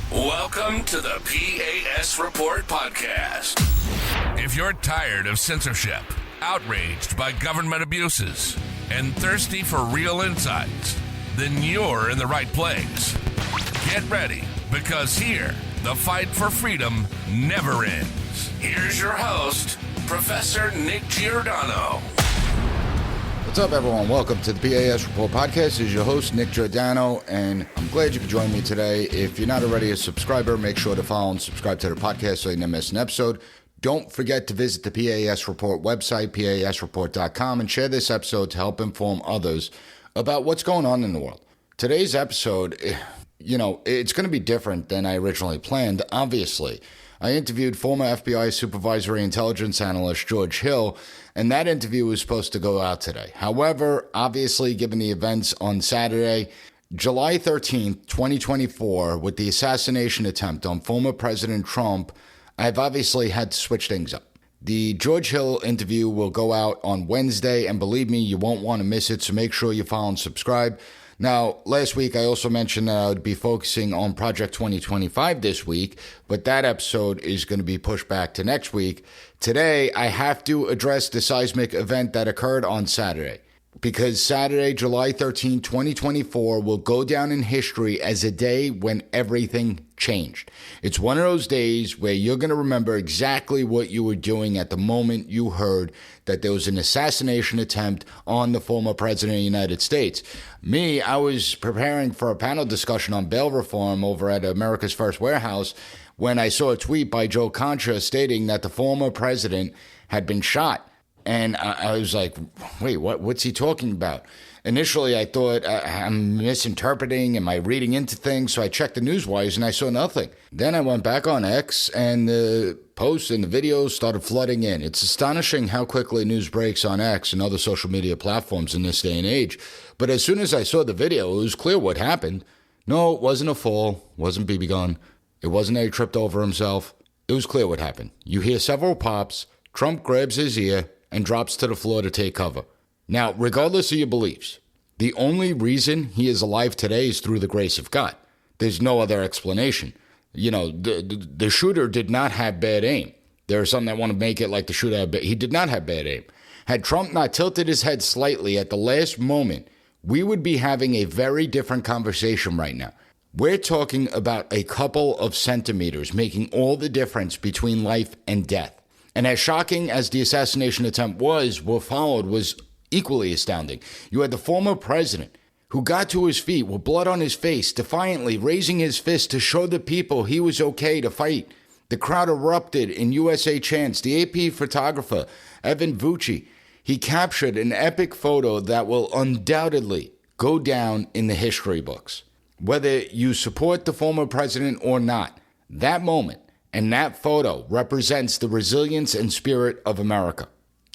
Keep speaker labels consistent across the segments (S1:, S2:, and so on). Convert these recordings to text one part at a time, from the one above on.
S1: Welcome to the P.A.S. Report podcast. If you're tired of censorship, outraged by government abuses, and thirsty for real insights, then you're in the right place. Get ready, because here, the fight for freedom never ends. Here's your host, Professor Nick Giordano.
S2: What's up, everyone? Welcome to the P.A.S. Report podcast. This is your host, Nick Giordano, and I'm glad you could join me today. If you're not already a subscriber, make sure to follow and subscribe to the podcast so you never miss an episode. Don't forget to visit the P.A.S. Report website, pasreport.com, and share this episode to help inform others about what's going on in the world. Today's episode, it's going to be different than I originally planned, obviously. I interviewed former FBI Supervisory Intelligence Analyst George Hill, and that interview was supposed to go out today. However, obviously, given the events on Saturday, July 13th, 2024, with the assassination attempt on former President Trump, I've obviously had to switch things up. The George Hill interview will go out on Wednesday, and believe me, you won't want to miss it, so make sure you follow and subscribe. Now, last week, I also mentioned that I would be focusing on Project 2025 this week, but that episode is going to be pushed back to next week. Today, I have to address the seismic event that occurred on Saturday, because Saturday, July 13, 2024, will go down in history as a day when everything changed. It's one of those days where you're going to remember exactly what you were doing at the moment you heard that there was an assassination attempt on the former president of the United States. Me, I was preparing for a panel discussion on bail reform over at America's First Warehouse when I saw a tweet by Joe Concha stating that the former president had been shot. And I was like, wait, what's he talking about? Initially, I thought, I'm misinterpreting. Am I reading into things? So I checked the news wires and I saw nothing. Then I went back on X and the posts and the videos started flooding in. It's astonishing how quickly news breaks on X and other social media platforms in this day and age. But as soon as I saw the video, it was clear what happened. No, it wasn't a fall. Wasn't BB gun. It wasn't that he tripped over himself. It was clear what happened. You hear several pops. Trump grabs his ear and drops to the floor to take cover. Now, regardless of your beliefs, the only reason he is alive today is through the grace of God. There's no other explanation. The shooter did not have bad aim. There are some that want to make it like the shooter had he did not have bad aim. Had Trump not tilted his head slightly at the last moment, we would be having a very different conversation right now. We're talking about a couple of centimeters making all the difference between life and death. And as shocking as the assassination attempt was, what followed was equally astounding. You had the former president who got to his feet with blood on his face, defiantly raising his fist to show the people he was okay to fight. The crowd erupted in USA chants. The AP photographer, Evan Vucci, he captured an epic photo that will undoubtedly go down in the history books. Whether you support the former president or not, that moment and that photo represents the resilience and spirit of America.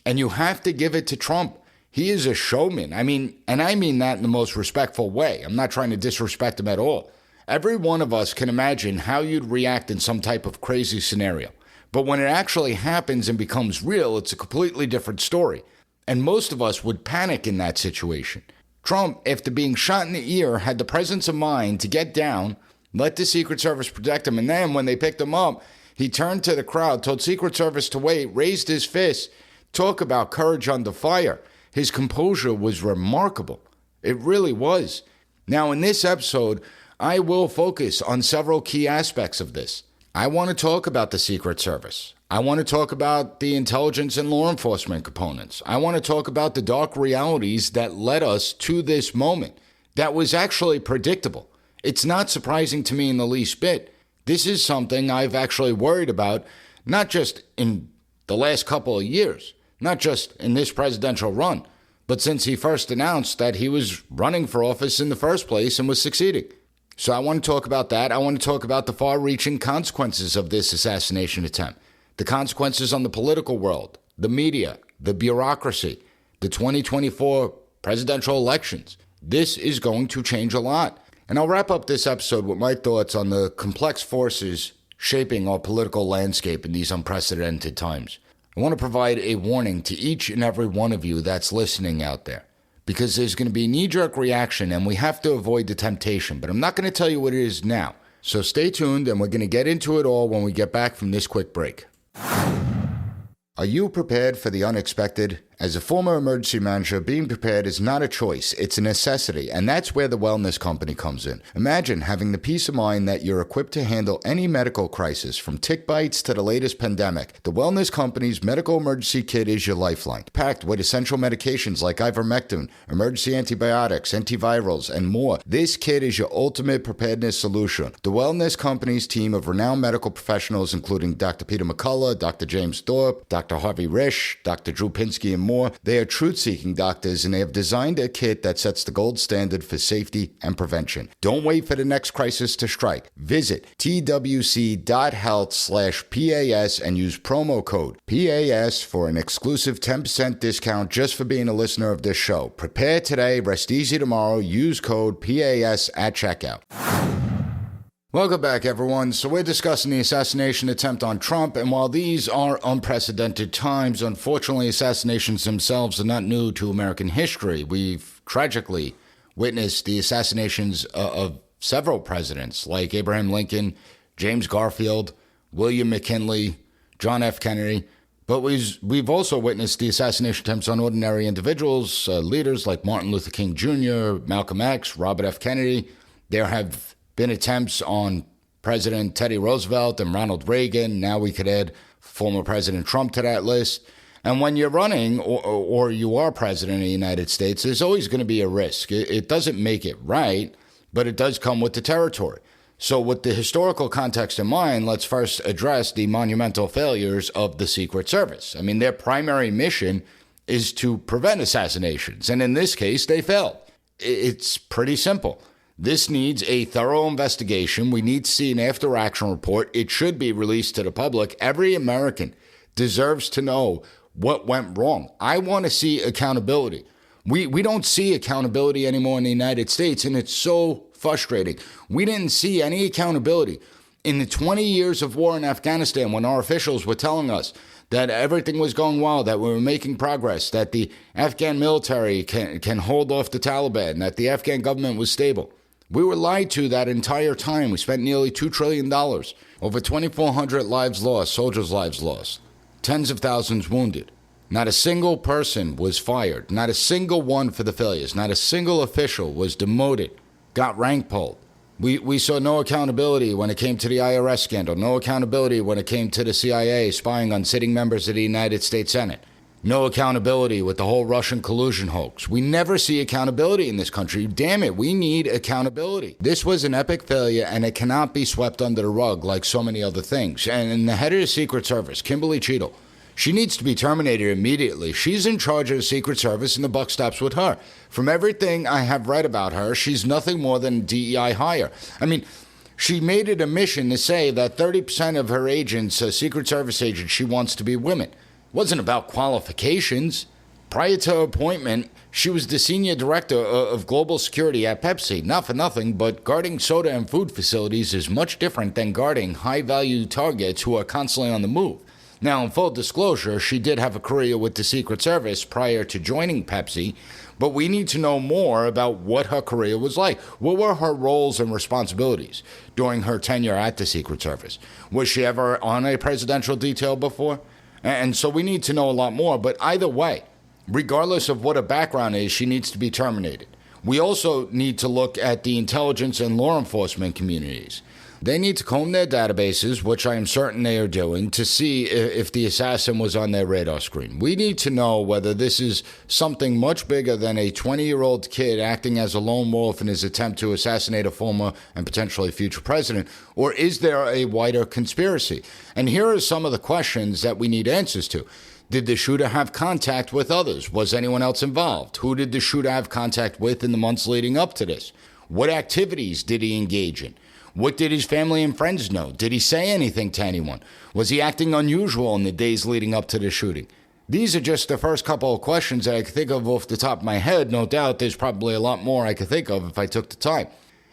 S2: And you have to give it to Trump. He is a showman. I mean that in the most respectful way. I'm not trying to disrespect him at all. Every one of us can imagine how you'd react in some type of crazy scenario. But when it actually happens and becomes real, it's a completely different story. And most of us would panic in that situation. Trump, after being shot in the ear, had the presence of mind to get down, let the Secret Service protect him, and then when they picked him up, he turned to the crowd, told Secret Service to wait, raised his fist. Talk about courage under fire. His composure was remarkable. It really was. Now, in this episode, I will focus on several key aspects of this. I want to talk about the Secret Service. I want to talk about the intelligence and law enforcement components. I want to talk about the dark realities that led us to this moment that was actually predictable. It's not surprising to me in the least bit. This is something I've actually worried about, not just in the last couple of years, not just in this presidential run, but since he first announced that he was running for office in the first place and was succeeding. So I want to talk about that. I want to talk about the far-reaching consequences of this assassination attempt, the consequences on the political world, the media, the bureaucracy, the 2024 presidential elections. This is going to change a lot. And I'll wrap up this episode with my thoughts on the complex forces shaping our political landscape in these unprecedented times. I want to provide a warning to each and every one of you that's listening out there, because there's going to be a knee-jerk reaction and we have to avoid the temptation. But I'm not going to tell you what it is now. So stay tuned, and we're going to get into it all when we get back from this quick break. Are you prepared for the unexpected? As a former emergency manager, being prepared is not a choice, it's a necessity, and that's where the Wellness Company comes in. Imagine having the peace of mind that you're equipped to handle any medical crisis, from tick bites to the latest pandemic. The Wellness Company's medical emergency kit is your lifeline, packed with essential medications like ivermectin, emergency antibiotics, antivirals, and more. This kit is your ultimate preparedness solution. The Wellness Company's team of renowned medical professionals, including Dr. Peter McCullough, Dr. James Thorpe, Dr. Harvey Risch, Dr. Drew Pinsky, and more. They are truth-seeking doctors, and they have designed a kit that sets the gold standard for safety and prevention. Don't wait for the next crisis to strike. Visit twc.health/PAS and use promo code PAS for an exclusive 10% discount just for being a listener of this show. Prepare today, rest easy tomorrow. Use code PAS at checkout. Welcome back, everyone. So we're discussing the assassination attempt on Trump, and while these are unprecedented times, unfortunately, assassinations themselves are not new to American history. We've tragically witnessed the assassinations of several presidents, like Abraham Lincoln, James Garfield, William McKinley, John F. Kennedy. But we've also witnessed the assassination attempts on ordinary individuals, leaders like Martin Luther King Jr., Malcolm X, Robert F. Kennedy. There have been attempts on President Teddy Roosevelt and Ronald Reagan. Now we could add former President Trump to that list. And when you're running or you are president of the United States, there's always going to be a risk. It doesn't make it right, but it does come with the territory. So with the historical context in mind, let's first address the monumental failures of the Secret Service. I mean, their primary mission is to prevent assassinations. And in this case, they failed. It's pretty simple. This needs a thorough investigation. We need to see an after-action report. It should be released to the public. Every American deserves to know what went wrong. I want to see accountability. We don't see accountability anymore in the United States, and it's so frustrating. We didn't see any accountability in the 20 years of war in Afghanistan when our officials were telling us that everything was going well, that we were making progress, that the Afghan military can hold off the Taliban, that the Afghan government was stable. We were lied to that entire time. We spent nearly $2 trillion, over 2,400 lives lost, soldiers' lives lost, tens of thousands wounded. Not a single person was fired, not a single one for the failures, not a single official was demoted, got rank pulled. We saw no accountability when it came to the IRS scandal, no accountability when it came to the CIA spying on sitting members of the United States Senate. No accountability with the whole Russian collusion hoax. We never see accountability in this country. Damn it, we need accountability. This was an epic failure, and it cannot be swept under the rug like so many other things. And the head of the Secret Service, Kimberly Cheadle, she needs to be terminated immediately. She's in charge of the Secret Service, and the buck stops with her. From everything I have read about her, she's nothing more than a DEI hire. I mean, she made it a mission to say that 30% of her agents, Secret Service agents, she wants to be women. Wasn't about qualifications. Prior to her appointment, she was the senior director of global security at Pepsi. Not for nothing, but guarding soda and food facilities is much different than guarding high-value targets who are constantly on the move. Now, in full disclosure, she did have a career with the Secret Service prior to joining Pepsi, but we need to know more about what her career was like. What were her roles and responsibilities during her tenure at the Secret Service? Was she ever on a presidential detail before? And so we need to know a lot more. But either way, regardless of what her background is, she needs to be terminated. We also need to look at the intelligence and law enforcement communities. They need to comb their databases, which I am certain they are doing, to see if the assassin was on their radar screen. We need to know whether this is something much bigger than a 20-year-old kid acting as a lone wolf in his attempt to assassinate a former and potentially future president, or is there a wider conspiracy? And here are some of the questions that we need answers to. Did the shooter have contact with others? Was anyone else involved? Who did the shooter have contact with in the months leading up to this? What activities did he engage in? What did his family and friends know? Did he say anything to anyone? Was he acting unusual in the days leading up to the shooting? These are just the first couple of questions that I could think of off the top of my head. No doubt there's probably a lot more I could think of if I took the time.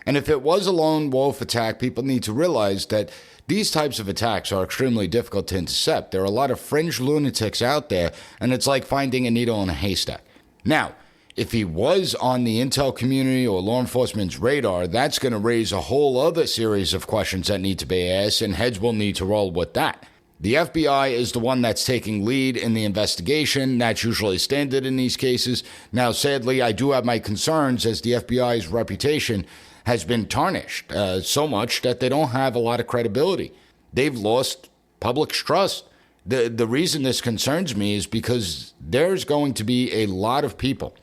S2: And if it was a lone wolf attack, people need to realize that these types of attacks are extremely difficult to intercept. There are a lot of fringe lunatics out there, and it's like finding a needle in a haystack. Now, If he was on the intel community or law enforcement's radar, that's going to raise a whole other series of questions that need to be asked, and heads will need to roll with that. The FBI is the one that's taking lead in the investigation. That's usually standard in these cases. Now, sadly, I do have my concerns as the FBI's reputation has been tarnished so much that they don't have a lot of credibility. They've lost public's trust. The reason this concerns me is because there's going to be a lot of people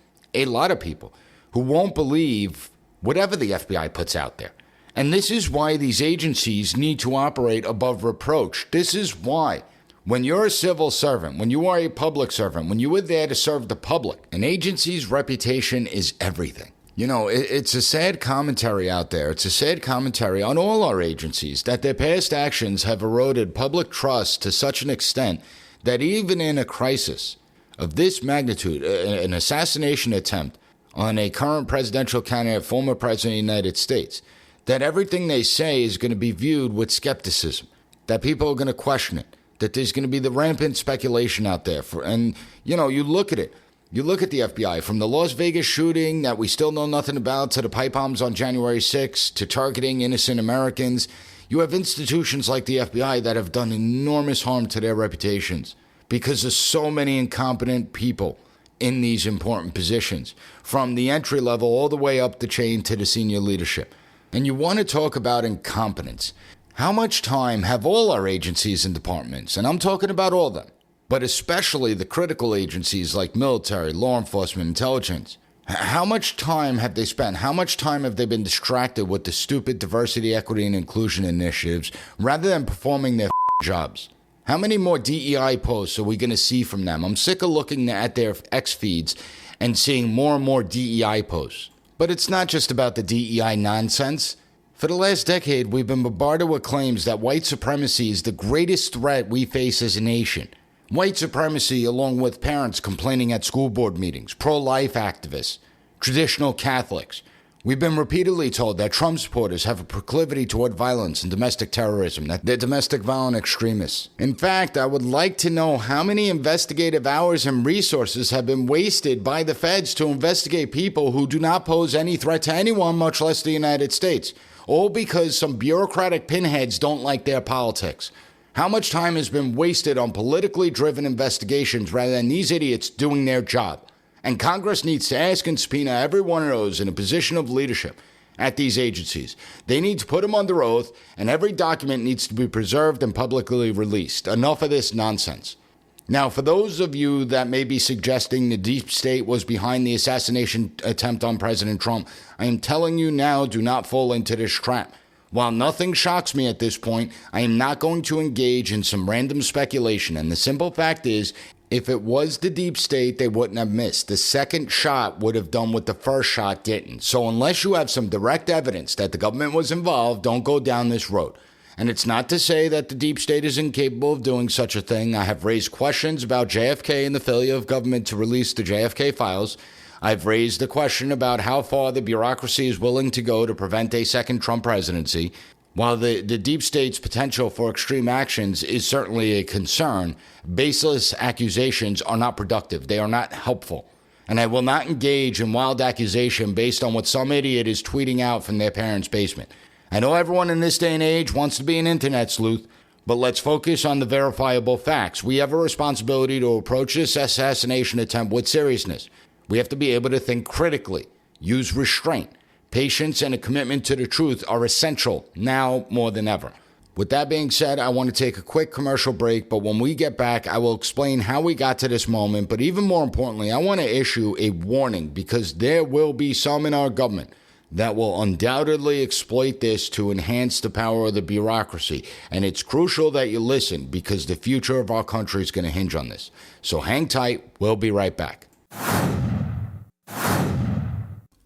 S2: who won't believe whatever the FBI puts out there. And this is why these agencies need to operate above reproach. This is why when you're a civil servant, when you are a public servant, when you are there to serve the public, an agency's reputation is everything. You know, it's a sad commentary out there. It's a sad commentary on all our agencies that their past actions have eroded public trust to such an extent that even in a crisis of this magnitude, an assassination attempt on a current presidential candidate, former president of the United States, that everything they say is going to be viewed with skepticism, that people are going to question it, that there's going to be the rampant speculation out there. And, you know, you look at it. You look at the FBI, from the Las Vegas shooting that we still know nothing about, to the pipe bombs on January 6th, to targeting innocent Americans. You have institutions like the FBI that have done enormous harm to their reputations because there's so many incompetent people in these important positions, from the entry level all the way up the chain to the senior leadership. And you want to talk about incompetence. How much time have all our agencies and departments, and I'm talking about all of them, but especially the critical agencies like military, law enforcement, intelligence, how much time have they spent? How much time have they been distracted with the stupid diversity, equity, and inclusion initiatives rather than performing their jobs? How many more DEI posts are we going to see from them? I'm sick of looking at their X feeds and seeing more and more DEI posts. But it's not just about the DEI nonsense. For the last decade, we've been bombarded with claims that white supremacy is the greatest threat we face as a nation. White supremacy, along with parents complaining at school board meetings, pro-life activists, traditional Catholics. We've been repeatedly told that Trump supporters have a proclivity toward violence and domestic terrorism, that they're domestic violent extremists. In fact, I would like to know how many investigative hours and resources have been wasted by the feds to investigate people who do not pose any threat to anyone, much less the United States, all because some bureaucratic pinheads don't like their politics. How much time has been wasted on politically driven investigations rather than these idiots doing their job? And Congress needs to ask and subpoena every one of those in a position of leadership at these agencies. They need to put them under oath, and every document needs to be preserved and publicly released. Enough of this nonsense. Now, for those of you that may be suggesting the deep state was behind the assassination attempt on President Trump, I am telling you now, do not fall into this trap. While nothing shocks me at this point, I am not going to engage in some random speculation. And the simple fact is, if it was the deep state, they wouldn't have missed. The second shot would have done what the first shot didn't. So unless you have some direct evidence that the government was involved, don't go down this road. And it's not to say that the deep state is incapable of doing such a thing. I have raised questions about JFK and the failure of government to release the JFK files. I've raised the question about how far the bureaucracy is willing to go to prevent a second Trump presidency. While the deep state's potential for extreme actions is certainly a concern, baseless accusations are not productive. They are not helpful. And I will not engage in wild accusation based on what some idiot is tweeting out from their parents' basement. I know everyone in this day and age wants to be an internet sleuth, but let's focus on the verifiable facts. We have a responsibility to approach this assassination attempt with seriousness. We have to be able to think critically, use restraint. Patience and a commitment to the truth are essential now more than ever. With that being said, I want to take a quick commercial break, but when we get back, I will explain how we got to this moment. But even more importantly, I want to issue a warning because there will be some in our government that will undoubtedly exploit this to enhance the power of the bureaucracy. And it's crucial that you listen because the future of our country is going to hinge on this. So hang tight. We'll be right back.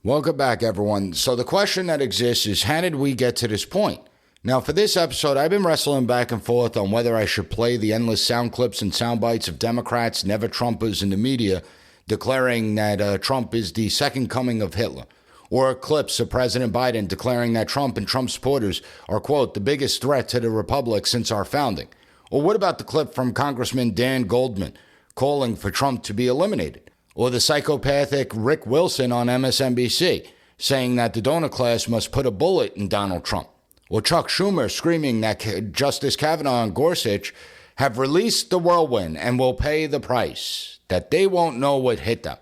S2: Welcome back, everyone. So the question that exists is, how did we get to this point? Now, for this episode, I've been wrestling back and forth on whether I should play the endless sound clips and sound bites of Democrats, never-Trumpers in the media, declaring that Trump is the second coming of Hitler, or clips of President Biden declaring that Trump and Trump supporters are, quote, the biggest threat to the republic since our founding. Or what about the clip from Congressman Dan Goldman calling for Trump to be eliminated? Or the psychopathic Rick Wilson on MSNBC saying that the donor class must put a bullet in Donald Trump. Or Chuck Schumer screaming that Justice Kavanaugh and Gorsuch have released the whirlwind and will pay the price, that they won't know what hit them.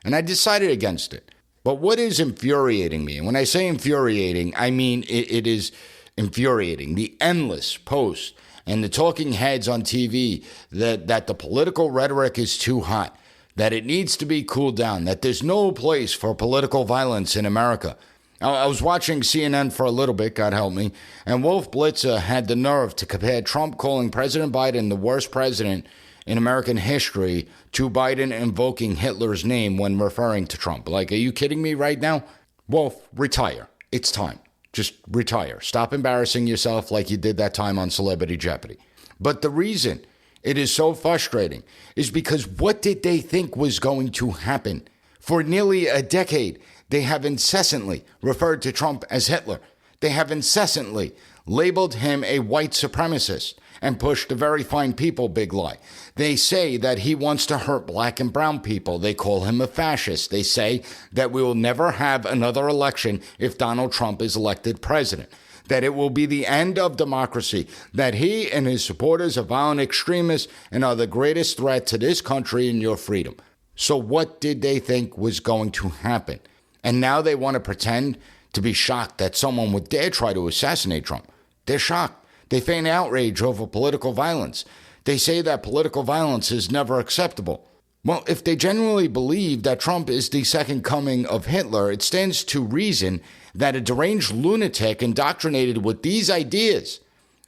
S2: And I decided against it. But what is infuriating me, and when I say infuriating, I mean it is infuriating, the endless posts and the talking heads on TV that the political rhetoric is too hot, that it needs to be cooled down, that there's no place for political violence in America. I was watching CNN for a little bit, God help me, and Wolf Blitzer had the nerve to compare Trump calling President Biden the worst president in American history to Biden invoking Hitler's name when referring to Trump. Like, are you kidding me right now? Wolf, retire. It's time. Just retire. Stop embarrassing yourself like you did that time on Celebrity Jeopardy. But the reason it is so frustrating is because what did they think was going to happen? For nearly a decade, they have incessantly referred to Trump as Hitler. They have incessantly labeled him a white supremacist and pushed the very fine people big lie. They say that he wants to hurt black and brown people. They call him a fascist. They say that we will never have another election if Donald Trump is elected president, that it will be the end of democracy, that he and his supporters are violent extremists and are the greatest threat to this country and your freedom. So what did they think was going to happen? And now they want to pretend to be shocked that someone would dare try to assassinate Trump. They're shocked. They feign outrage over political violence. They say that political violence is never acceptable. Well, if they genuinely believe that Trump is the second coming of Hitler, it stands to reason that a deranged lunatic indoctrinated with these ideas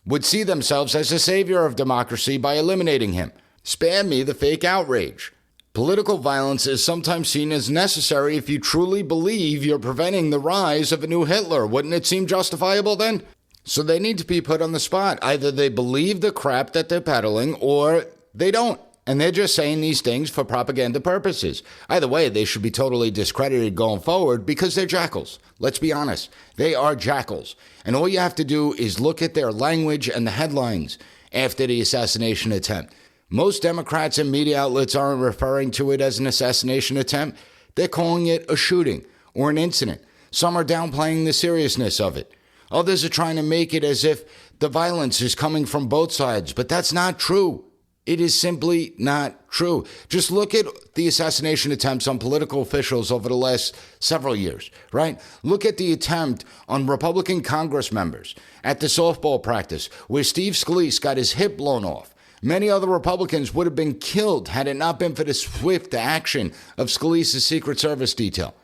S2: would see themselves as a savior of democracy by eliminating him. Spare me the fake outrage. Political violence is sometimes seen as necessary if you truly believe you're preventing the rise of a new Hitler. Wouldn't it seem justifiable then? So they need to be put on the spot. Either they believe the crap that they're peddling or they don't. And they're just saying these things for propaganda purposes. Either way, they should be totally discredited going forward because they're jackals. Let's be honest. They are jackals. And all you have to do is look at their language and the headlines after the assassination attempt. Most Democrats and media outlets aren't referring to it as an assassination attempt. They're calling it a shooting or an incident. Some are downplaying the seriousness of it. Others are trying to make it as if the violence is coming from both sides, but that's not true. It is simply not true. Just look at the assassination attempts on political officials over the last several years, right? Look at the attempt on Republican Congress members at the softball practice where Steve Scalise got his hip blown off. Many other Republicans would have been killed had it not been for the swift action of Scalise's Secret Service detail.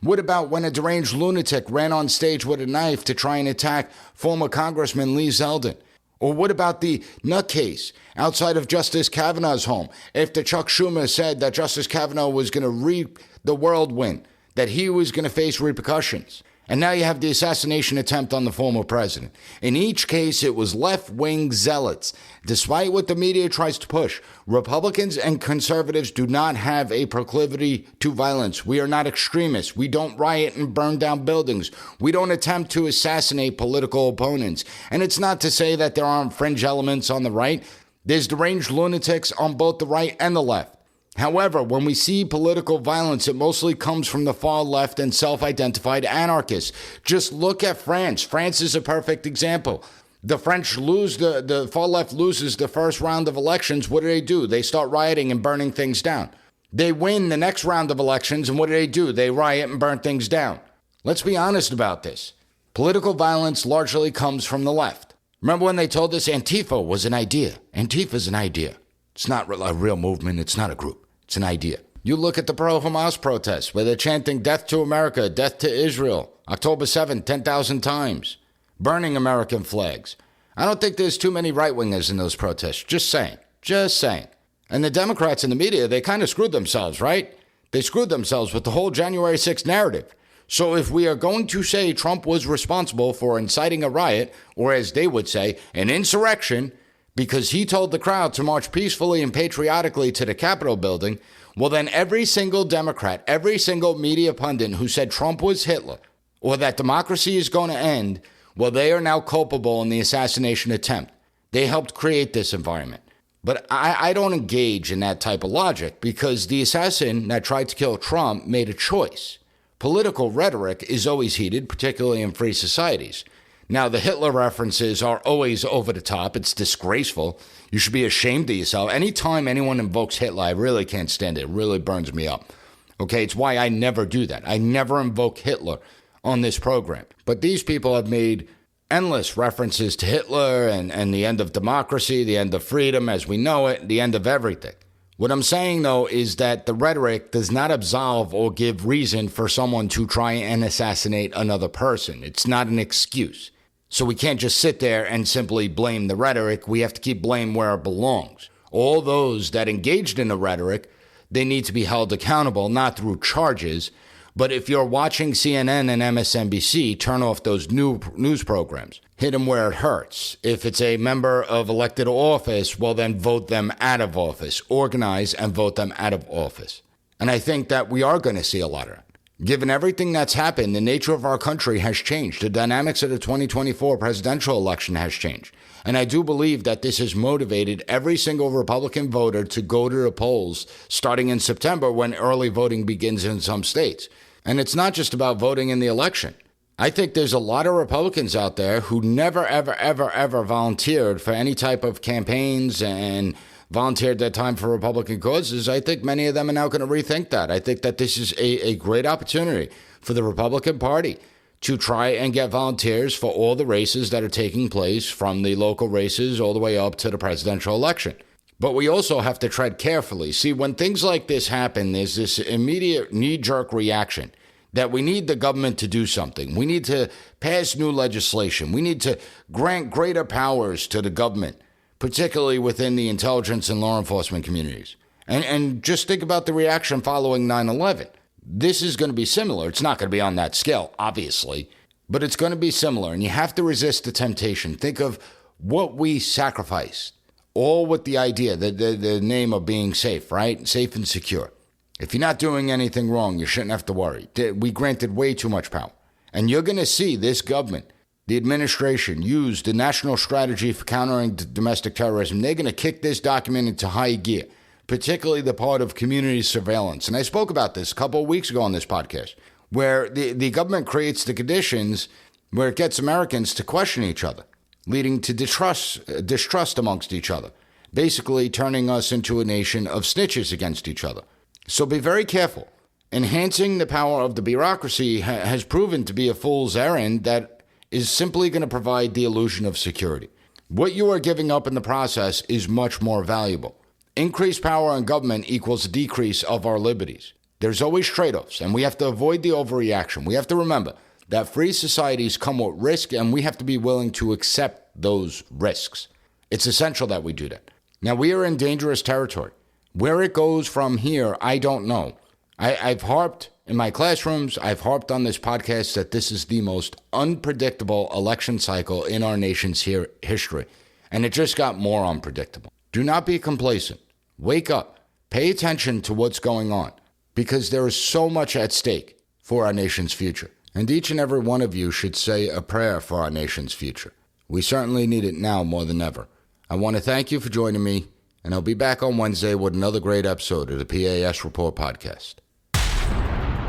S2: What about when a deranged lunatic ran on stage with a knife to try and attack former Congressman Lee Zeldin? Or what about the nutcase outside of Justice Kavanaugh's home after Chuck Schumer said that Justice Kavanaugh was going to reap the whirlwind, that he was going to face repercussions? And now you have the assassination attempt on the former president. In each case, it was left-wing zealots. Despite what the media tries to push, Republicans and conservatives do not have a proclivity to violence. We are not extremists. We don't riot and burn down buildings. We don't attempt to assassinate political opponents. And it's not to say that there aren't fringe elements on the right. There's deranged lunatics on both the right and the left. However, when we see political violence, it mostly comes from the far left and self-identified anarchists. Just look at France. France is a perfect example. The French lose, the far left loses the first round of elections. What do? They start rioting and burning things down. They win the next round of elections, and what do? They riot and burn things down. Let's be honest about this. Political violence largely comes from the left. Remember when they told us Antifa was an idea? Antifa's an idea. It's not a real movement. It's not a group. It's an idea. You look at the pro-Hamas protests where they're chanting death to America, death to Israel, October 7th, 10,000 times, burning American flags. I don't think there's too many right-wingers in those protests. Just saying. Just saying. And the Democrats in the media, they kind of screwed themselves, right? They screwed themselves with the whole January 6th narrative. So if we are going to say Trump was responsible for inciting a riot, or as they would say, an insurrection, because he told the crowd to march peacefully and patriotically to the Capitol building, well then every single Democrat, every single media pundit who said Trump was Hitler or that democracy is going to end, well they are now culpable in the assassination attempt. They helped create this environment. But I don't engage in that type of logic because the assassin that tried to kill Trump made a choice. Political rhetoric is always heated, particularly in free societies. Now, the Hitler references are always over the top. It's disgraceful. You should be ashamed of yourself. Anytime anyone invokes Hitler, I really can't stand it. It really burns me up. Okay, it's why I never do that. I never invoke Hitler on this program. But these people have made endless references to Hitler and the end of democracy, the end of freedom as we know it, the end of everything. What I'm saying, though, is that the rhetoric does not absolve or give reason for someone to try and assassinate another person. It's not an excuse. So we can't just sit there and simply blame the rhetoric. We have to keep blame where it belongs. All those that engaged in the rhetoric, they need to be held accountable, not through charges. But if you're watching CNN and MSNBC, turn off those new news programs. Hit them where it hurts. If it's a member of elected office, well, then vote them out of office. Organize and vote them out of office. And I think that we are going to see a lot of that. Given everything that's happened, the nature of our country has changed. The dynamics of the 2024 presidential election has changed. And I do believe that this has motivated every single Republican voter to go to the polls starting in September when early voting begins in some states. And it's not just about voting in the election. I think there's a lot of Republicans out there who never, ever, ever, ever volunteered for any type of campaigns and volunteered their time for Republican causes. I think many of them are now going to rethink that. I think that this is a great opportunity for the Republican Party to try and get volunteers for all the races that are taking place, from the local races all the way up to the presidential election. But we also have to tread carefully. See, when things like this happen, there's this immediate knee-jerk reaction that we need the government to do something. We need to pass new legislation. We need to grant greater powers to the government, particularly within the intelligence and law enforcement communities. And just think about the reaction following 9/11. This is going to be similar. It's not going to be on that scale, obviously, but it's going to be similar. And you have to resist the temptation. Think of what we sacrificed, all with the idea, the name of being safe, right? Safe and secure. If you're not doing anything wrong, you shouldn't have to worry. We granted way too much power. And you're going to see this government, the administration, use the national strategy for countering domestic terrorism. They're going to kick this document into high gear, particularly the part of community surveillance. And I spoke about this a couple of weeks ago on this podcast, where the government creates the conditions where it gets Americans to question each other, leading to distrust amongst each other, basically turning us into a nation of snitches against each other. So be very careful. Enhancing the power of the bureaucracy has proven to be a fool's errand that is simply going to provide the illusion of security. What you are giving up in the process is much more valuable. Increased power in government equals a decrease of our liberties. There's always trade-offs, and we have to avoid the overreaction. We have to remember that free societies come with risk, and we have to be willing to accept those risks. It's essential that we do that. Now, we are in dangerous territory. Where it goes from here, I don't know. I've harped in my classrooms, I've harped on this podcast that this is the most unpredictable election cycle in our nation's history, and it just got more unpredictable. Do not be complacent. Wake up. Pay attention to what's going on, because there is so much at stake for our nation's future. And each and every one of you should say a prayer for our nation's future. We certainly need it now more than ever. I want to thank you for joining me, and I'll be back on Wednesday with another great episode of the P.A.S. Report podcast.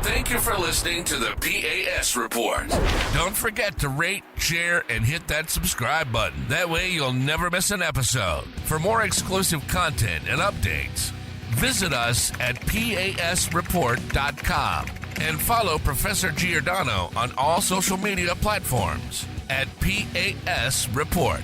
S1: Thank you for listening to the P.A.S. Report. Don't forget to rate, share, and hit that subscribe button. That way you'll never miss an episode. For more exclusive content and updates, visit us at PASreport.com and follow Professor Giordano on all social media platforms at P.A.S. Report.